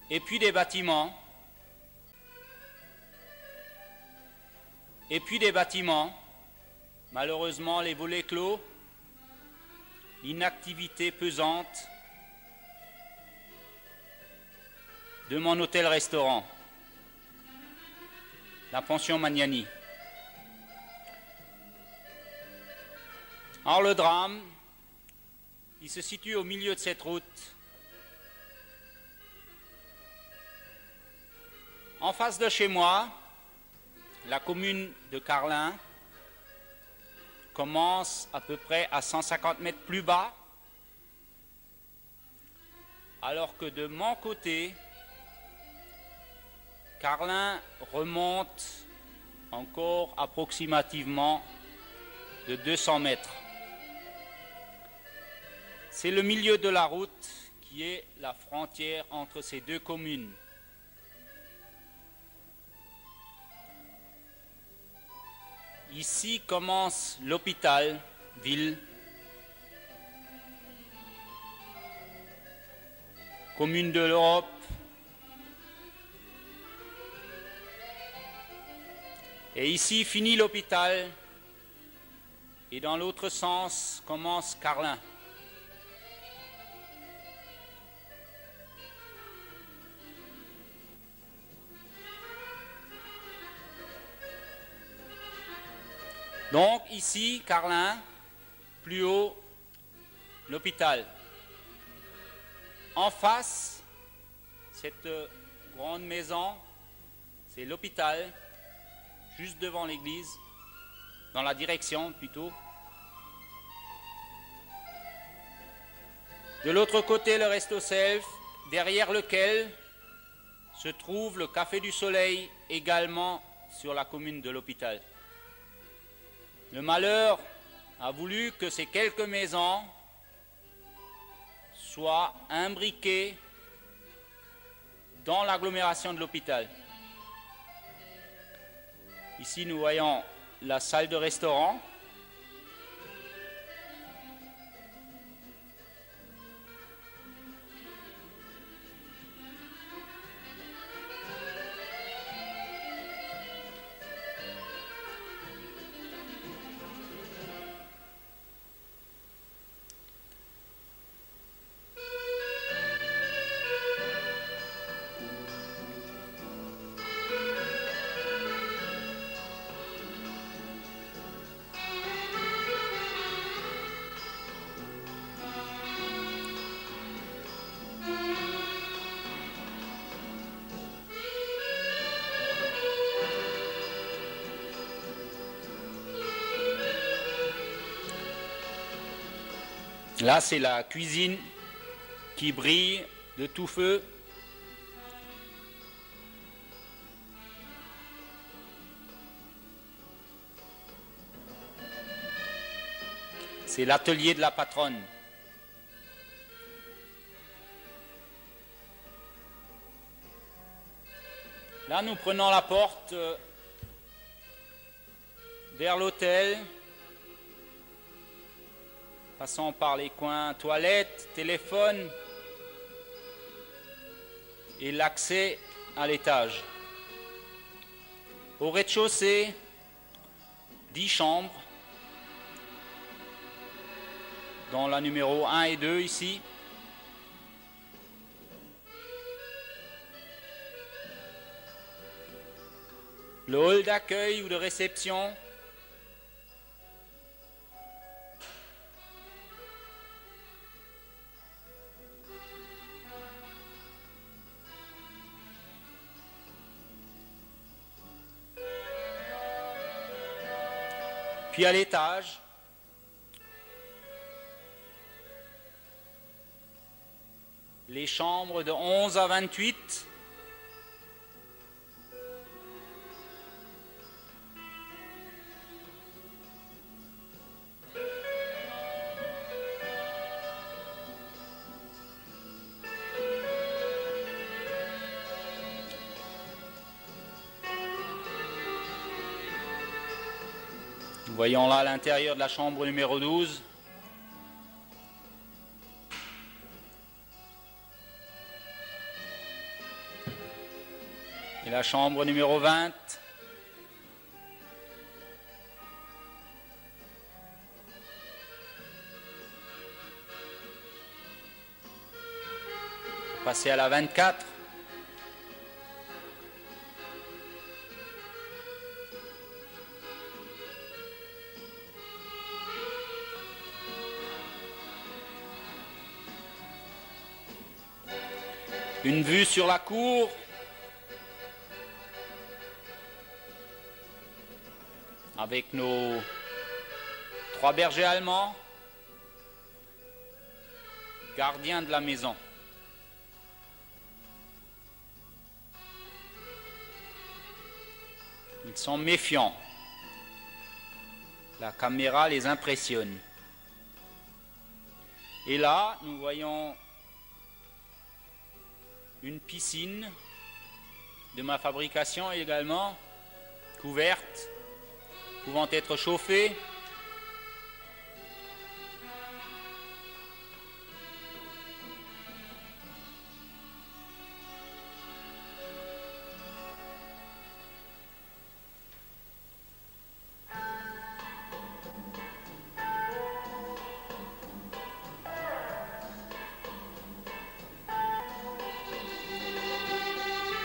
et puis des bâtiments, malheureusement les volets clos, l'inactivité pesante de mon hôtel-restaurant, la pension Magnani. Or le drame, il se situe au milieu de cette route. En face de chez moi, la commune de Carlin commence à peu près à 150 mètres plus bas, alors que de mon côté, Carlin remonte encore approximativement de 200 mètres. C'est le milieu de la route qui est la frontière entre ces deux communes. Ici commence l'hôpital, ville, commune de l'Europe, et ici finit l'hôpital, et dans l'autre sens commence Carlin. Donc ici, Carlin, plus haut, l'hôpital. En face, cette grande maison, c'est l'hôpital, juste devant l'église, dans la direction plutôt. De l'autre côté, le Resto Self, derrière lequel se trouve le Café du Soleil, également sur la commune de l'hôpital. Le malheur a voulu que ces quelques maisons soient imbriquées dans l'agglomération de l'hôpital. Ici, nous voyons la salle de restaurant. Là, c'est la cuisine qui brille de tout feu. C'est l'atelier de la patronne. Là, nous prenons la porte vers l'hôtel. Passons par les coins toilettes, téléphone et l'accès à l'étage. Au rez-de-chaussée, 10 chambres, dont la numéro 1 et 2 ici. Le hall d'accueil ou de réception. Puis à l'étage, les chambres de 11 à 28, voyons là l'intérieur de la chambre numéro 12. et la chambre numéro 20. Passer à la 24. Une vue sur la cour. Avec nos 3 bergers allemands, gardiens de la maison. Ils sont méfiants. La caméra les impressionne. Et là, nous voyons une piscine de ma fabrication également, couverte, pouvant être chauffée.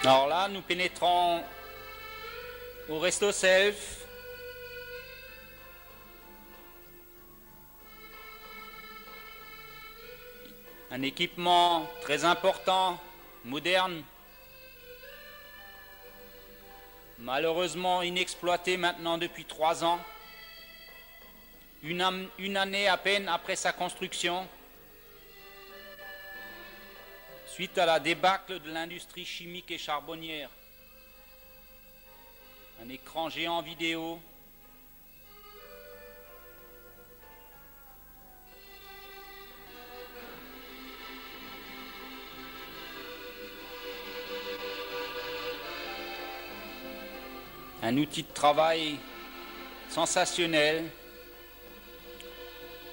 Alors là, nous pénétrons au Resto Self. Un équipement très important, moderne, malheureusement inexploité maintenant depuis 3 ans, une année à peine après sa construction, suite à la débâcle de l'industrie chimique et charbonnière. Un écran géant vidéo, un outil de travail sensationnel,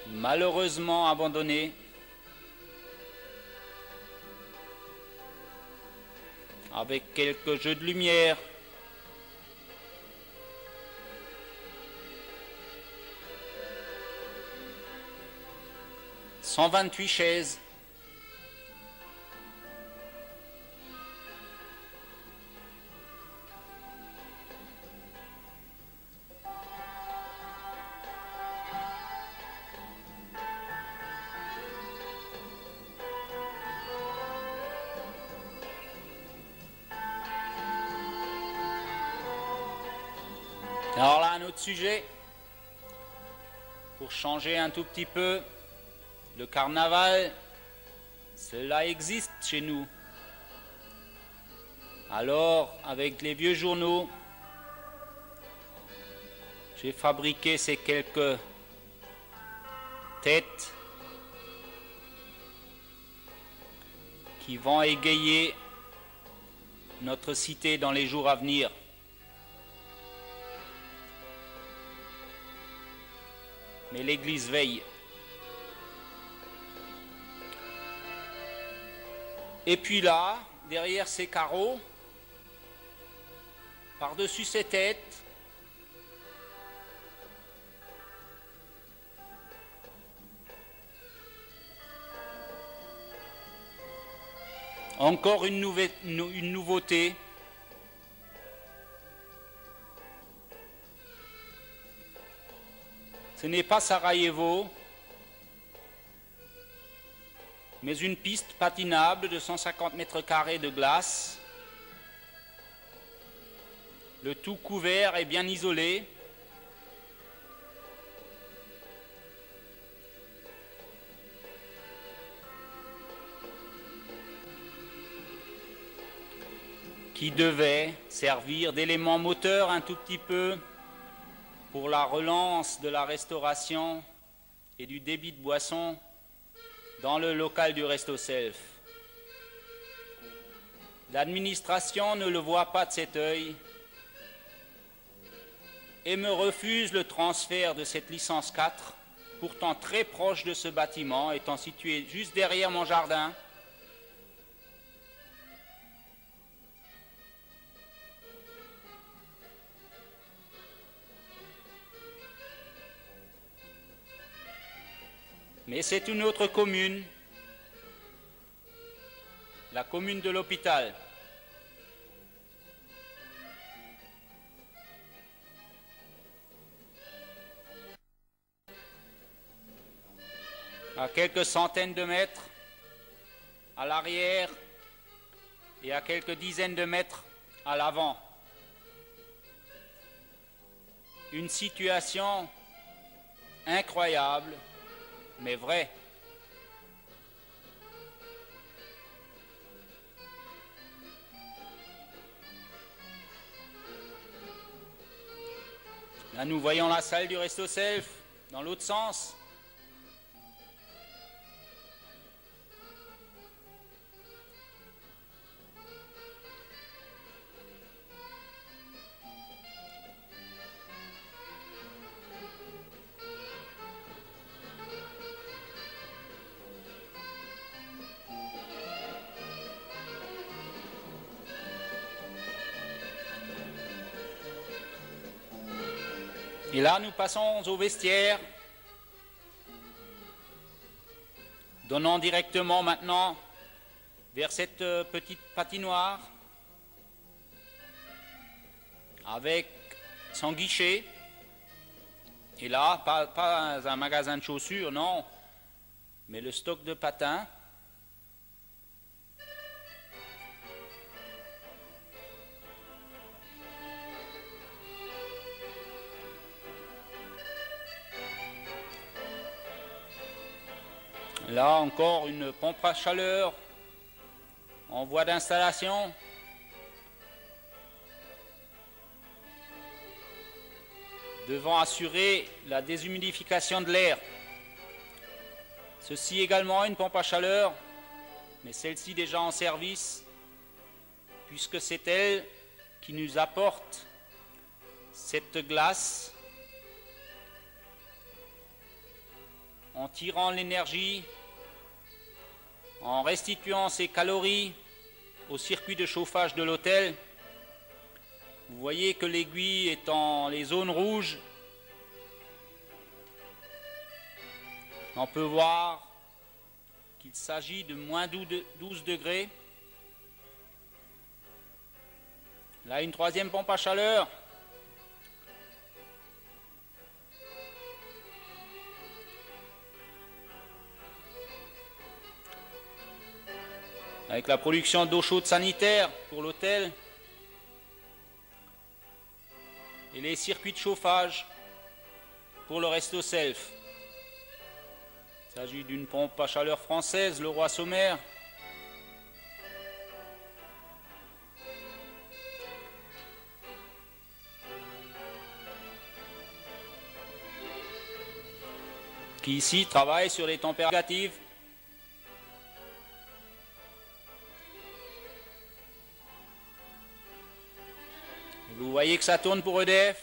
malheureusement abandonné, avec quelques jeux de lumière, « 128 chaises ». Alors là, un autre sujet, pour changer un tout petit peu, le carnaval, cela existe chez nous. Alors, avec les vieux journaux, j'ai fabriqué ces quelques têtes qui vont égayer notre cité dans les jours à venir. Mais l'Église veille. Et puis là, derrière ces carreaux, par-dessus ces têtes, encore une nouveauté. Ce n'est pas Sarajevo, mais une piste patinable de 150 mètres carrés de glace, le tout couvert et bien isolé. Qui devait servir d'élément moteur un tout petit peu pour la relance de la restauration et du débit de boissons dans le local du Resto Self. L'administration ne le voit pas de cet œil et me refuse le transfert de cette licence 4, pourtant très proche de ce bâtiment, étant situé juste derrière mon jardin. Mais c'est une autre commune, la commune de l'Hôpital. À quelques centaines de mètres à l'arrière et à quelques dizaines de mètres à l'avant. Une situation incroyable, mais vraie. Là, nous voyons la salle du Resto Self dans l'autre sens. Et là, nous passons au vestiaire, donnant directement maintenant vers cette petite patinoire avec son guichet. Et là, pas un magasin de chaussures, non, mais le stock de patins. Là encore une pompe à chaleur en voie d'installation. Devant assurer la déshumidification de l'air. Ceci également une pompe à chaleur, mais celle-ci déjà en service, puisque c'est elle qui nous apporte cette glace en tirant l'énergie, en restituant ses calories au circuit de chauffage de l'hôtel. Vous voyez que l'aiguille est dans les zones rouges. On peut voir qu'il s'agit de moins 12 degrés. Là, une troisième pompe à chaleur. Avec la production d'eau chaude sanitaire pour l'hôtel et les circuits de chauffage pour le Resto Self. Il s'agit d'une pompe à chaleur française, le Roi Sommer. Qui ici travaille sur les températures négatives. Vous voyez que ça tourne pour EDF.